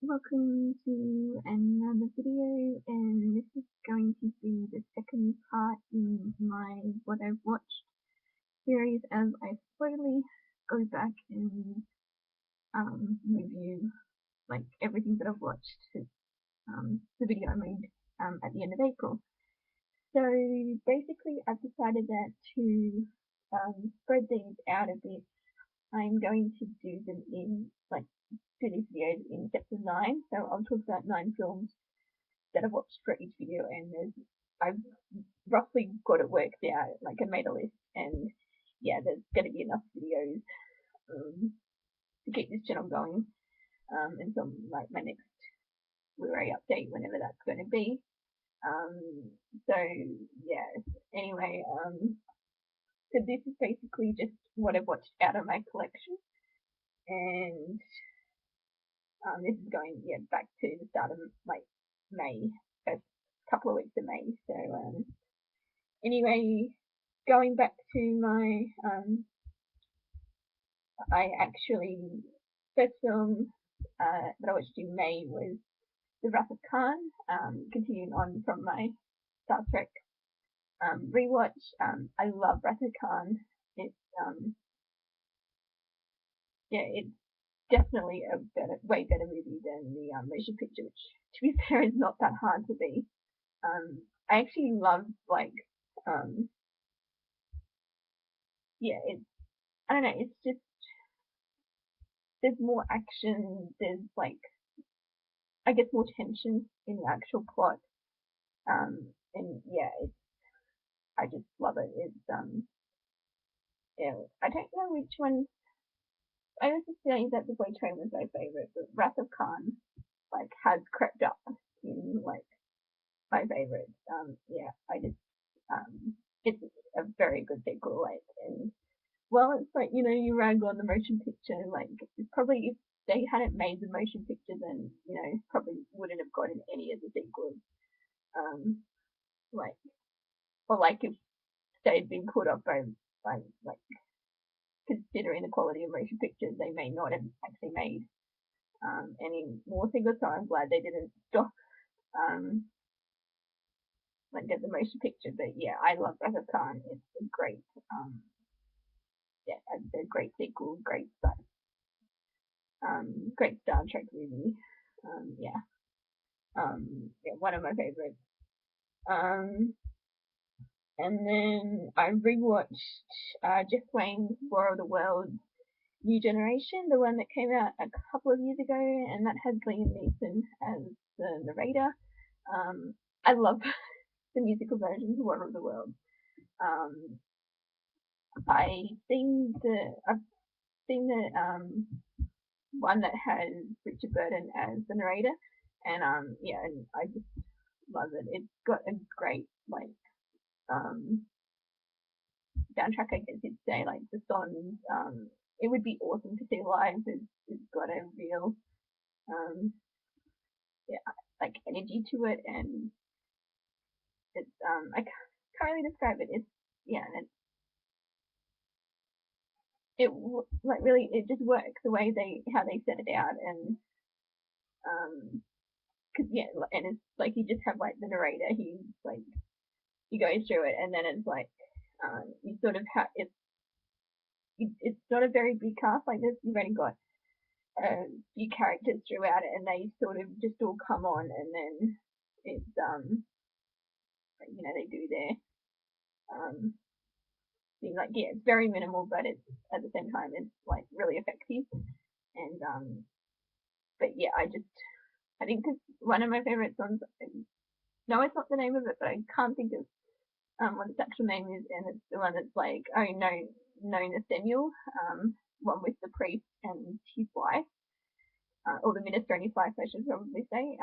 welcome to another video, and this is going to be the second part in my what I've watched series as I slowly go back and review like everything that I've watched since the video I made at the end of April. So basically I've decided that to spread these out a bit, I'm going to do them in do these videos in sets of 9. So I'll talk about 9 films that I've watched for each video, and I've roughly got it worked out. Like I made a list, and yeah, there's going to be enough videos to keep this channel going until like my next Blu-ray update, whenever that's going to be. So yeah. Anyway, so this is basically just what I've watched out of my collection, and this is going back to the start of like May, first couple of weeks of May. So anyway, going back to my I actually first film that I watched in May was The Wrath of Khan. Continuing on from my Star Trek rewatch, I love Wrath of Khan. It's it's definitely a way better movie than the motion picture, which to be fair is not that hard to be. I actually love um, it's I don't know, it's just there's more action, there's I guess more tension in the actual plot, and I just love it. It's I don't know which one. I was just saying that The Boy Train was my favorite, but Wrath of Khan has crept up in my favorites. I just it's a very good sequel, and well, it's you rag on the motion picture, it's probably if they hadn't made the motion picture, then probably wouldn't have gotten any of the sequels. Um, like or if they'd been put off by considering the quality of motion pictures, they may not have actually made any more sequels. So I'm glad they didn't stop get the motion picture. But yeah, I love Wrath of Khan. It's a great a great sequel, great Star Trek movie. One of my favorites. Um, and then I rewatched Jeff Wayne's War of the Worlds New Generation, the one that came out a couple of years ago, and that had Liam Neeson as the narrator. I love the musical versions of War of the Worlds. I've seen the one that has Richard Burton as the narrator, and and I just love it. It's got a great soundtrack, I guess you'd say. Like the songs, it would be awesome to see live. It's got a real yeah energy to it, and it's I can't really describe it. It's and it really it just works the way how they set it out, and because and it's you just have the narrator. He's he goes through it, and then it's you sort of have it's not a very big cast. You've only got a few characters throughout it, and they sort of just all come on, and then it's they do their thing. It's very minimal, but it's at the same time it's really effective. And but I think it's one of my favorite songs. No, it's not the name of it, but I can't think of what its actual name is, and it's the one that's oh no Nathaniel, one with the priest and his wife, or the minister and his wife, I should probably say.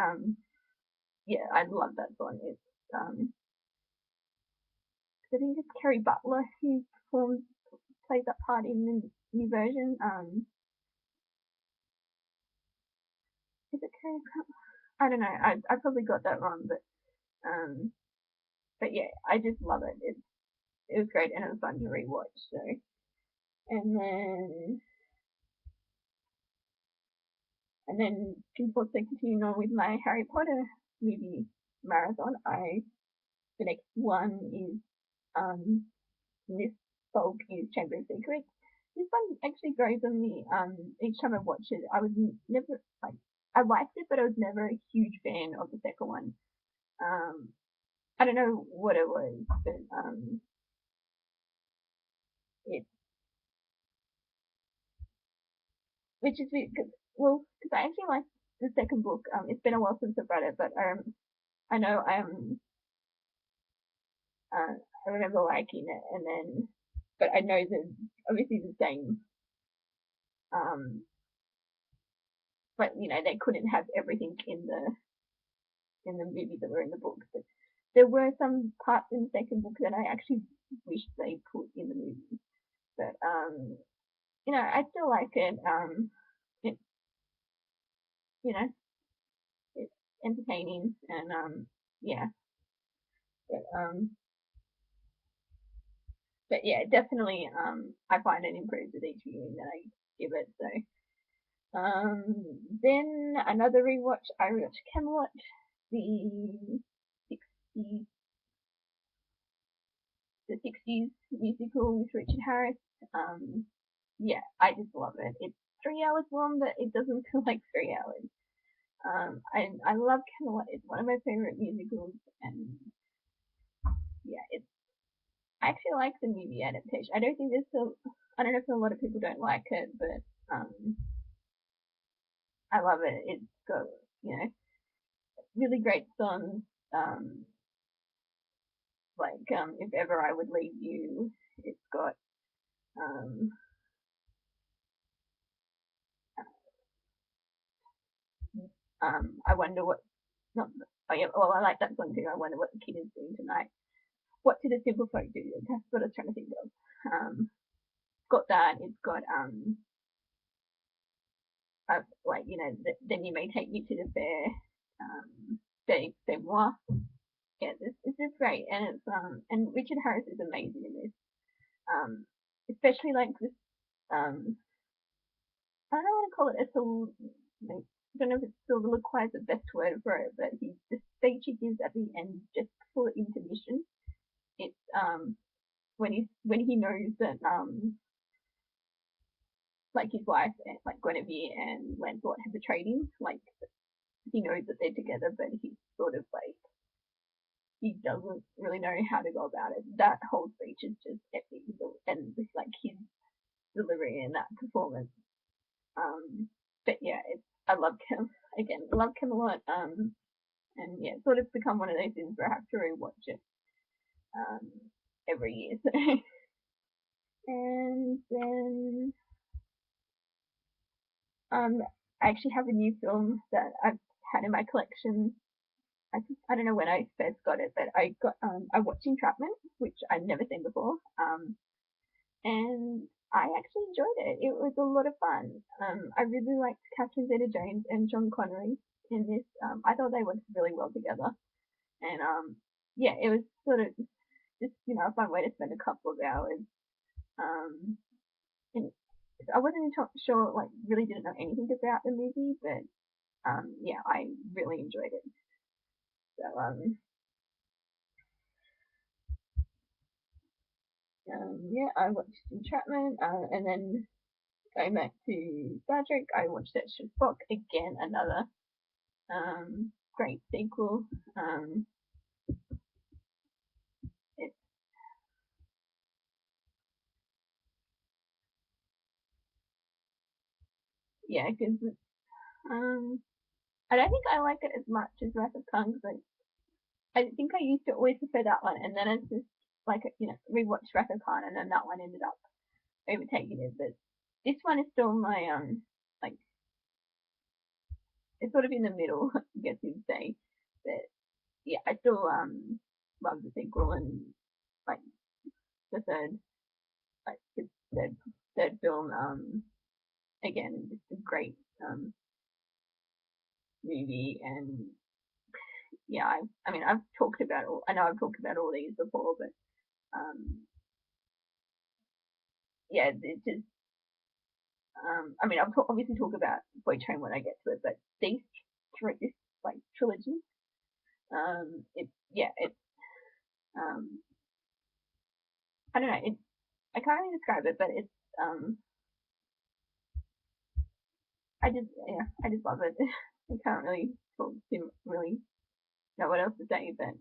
I love that song. It's I think it's Kerry Butler who plays that part in the new version. Is it Kerry? I don't know. I probably got that wrong, but yeah, I just love it. It was great, and it was fun to rewatch. So, and and then also continuing on with my Harry Potter movie marathon. The next one is this bulk is Chamber of Secrets. This one actually grows on me. Each time I watch it, I was never like I liked it, but I was never a huge fan of the second one. I don't know what it was, but it which is weird because I actually like the second book. It's been a while since I've read it, but I know I remember liking it, and then but I know the obviously the same but they couldn't have everything in the movie that were in the books. But there were some parts in the second book that I actually wish they put in the movie. But I still like it. It's you know it's entertaining and yeah. But but yeah, definitely I find it improves with each viewing that I give it. So then another rewatch, I rewatched Camelot, the 60s the 60s musical with Richard Harris. Yeah, I just love it. It's 3 hours long, but it doesn't feel like 3 hours. I love Camelot. It's one of my favorite musicals, and yeah, I actually like the movie adaptation. I don't think I don't know if a lot of people don't like it, but I love it. It's got really great songs. Um, If Ever I Would Leave You. It's got um, I Wonder What. Not. Oh yeah. Well, I like that song too. I wonder what the kid is doing tonight. What do the simple folk do? That's what I was trying to think of. It's got that. It's got then you may take me to the fair. C'est moi. Yeah, this is great, and and Richard Harris is amazing in this. Especially like this. I don't want to call it a like, I don't know if it's soliloquy the best word for it, but the speech he gives at the end just before intermission. It's when he knows that like his wife and like Guinevere and Lancelot have betrayed him. Like he knows that they're together, but he's sort of like he doesn't really know how to go about it. That whole speech is just epic, and just like his delivery in that performance. But yeah, I love I love Camelot. And yeah, it's sort of become one of those things where I have to rewatch it every year. So. And then I actually have a new film that I've had in my collection. I don't know when I first got it, but I watched Entrapment, which I'd never seen before. And I actually enjoyed it. It was a lot of fun. I really liked Catherine Zeta-Jones and Sean Connery in this. I thought they worked really well together, and yeah, it was sort of just a fun way to spend a couple of hours. And I wasn't sure, like, really didn't know anything about the movie, but yeah, I really enjoyed it. So yeah, I watched Entrapment, and then going back to Star Trek, I watched Extra Spock again, another great sequel. It's yeah, because I don't think I like it as much as Wrath of Khan, because I think I used to always prefer that one, and then it's just like rewatched Wrath of Khan, and then that one ended up overtaking it. But this one is still my like it's sort of in the middle, I guess you'd say. But yeah, I still love the sequel, and like the third film again just a great movie. And yeah, I mean I know I've talked about all these before, but um yeah, it's just I mean, I'll obviously talk about Boy Train when I get to it, but this like trilogy, it's um, I don't know, I can't really describe it, but it's I just love it. I can't really didn't really know what else to say, but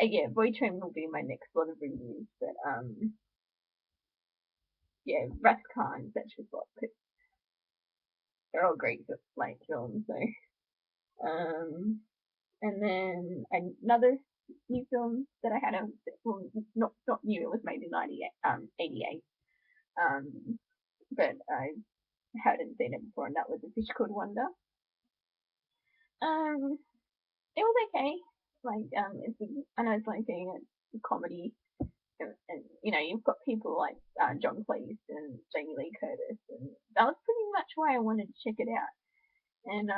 yeah, Boy Train will be my next lot of reviews. But yeah, Wrath Khan, that's just what they're all great like films. So um, and then another new film that I had well, not new, it was made in 88. But I hadn't seen it before, and that was A Fish Called Wanda. Um, it was okay. Like I know it's like being a comedy, and you know you've got people like John Cleese and Jamie Lee Curtis, and that was pretty much why I wanted to check it out. And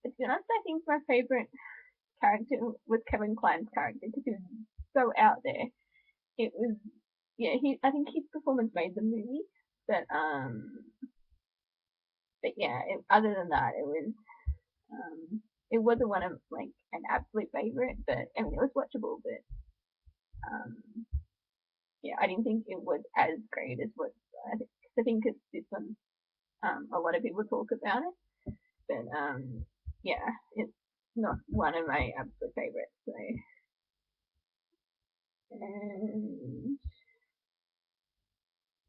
to be honest, I think my favorite character was Kevin Kline's character because he was so out there. It was yeah, I think his performance made the movie, but yeah, other than that, it wasn't one of like an absolute favorite, but I mean it was watchable, but yeah, I didn't think it was as great as what I think it's this one. A lot of people talk about it, but yeah, it's not one of my absolute favorites. So, and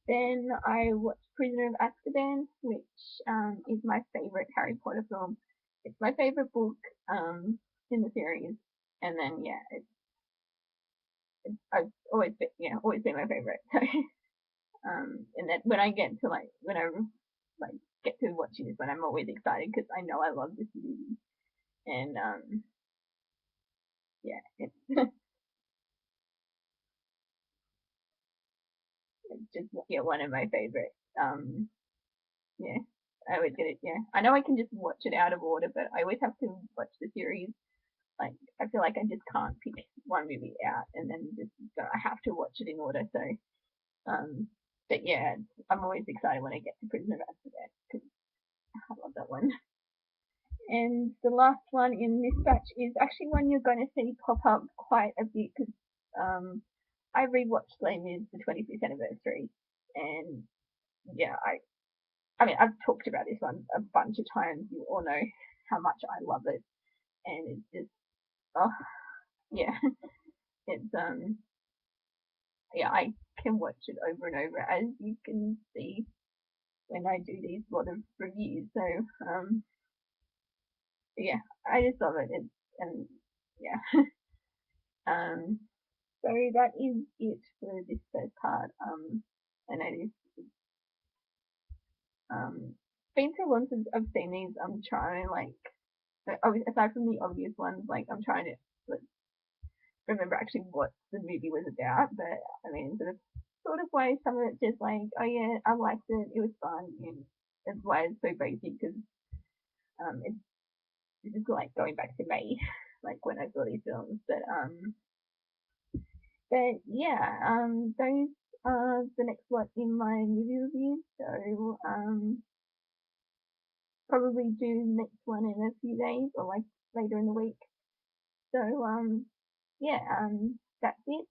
then I watched Prisoner of Azkaban, which is my favorite Harry Potter film. It's my favorite book in the series, and then yeah, I've always been my favorite. So and then when I get to when I like get to watching this one, I'm always excited because I know I love this movie, and yeah, it's it's just yeah one of my favorite. Yeah, I always get it. Yeah, I know I can just watch it out of order, but I always have to watch the series. Like I feel like I just can't pick one movie out and then just go. I have to watch it in order. So but yeah, I'm always excited when I get to Prisoner of Azkaban because I love that one. And the last one in this batch is actually one you're going to see pop up quite a bit because I rewatched Les Mis the 25th anniversary, and yeah, I mean I've talked about this one a bunch of times. You all know how much I love it, and it's just oh yeah, it's yeah I can watch it over and over as you can see when I do these lot of reviews. So yeah, I just love it. And yeah. Um, so that is it for this first part. I know this been so long since I've seen these. I'm trying like aside from the obvious ones, like I'm trying to like, remember actually what the movie was about. But I mean, sort of way, some of it's just like, oh yeah, I liked it. It was fun, and that's why it's so basic because it's just like going back to May, like when I saw these films. But yeah, those are the next lot in my movie reviews. So probably do the next one in a few days or like later in the week. So yeah, that's it.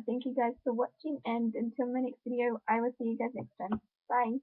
Thank you guys for watching, and until my next video, I will see you guys next time. Bye.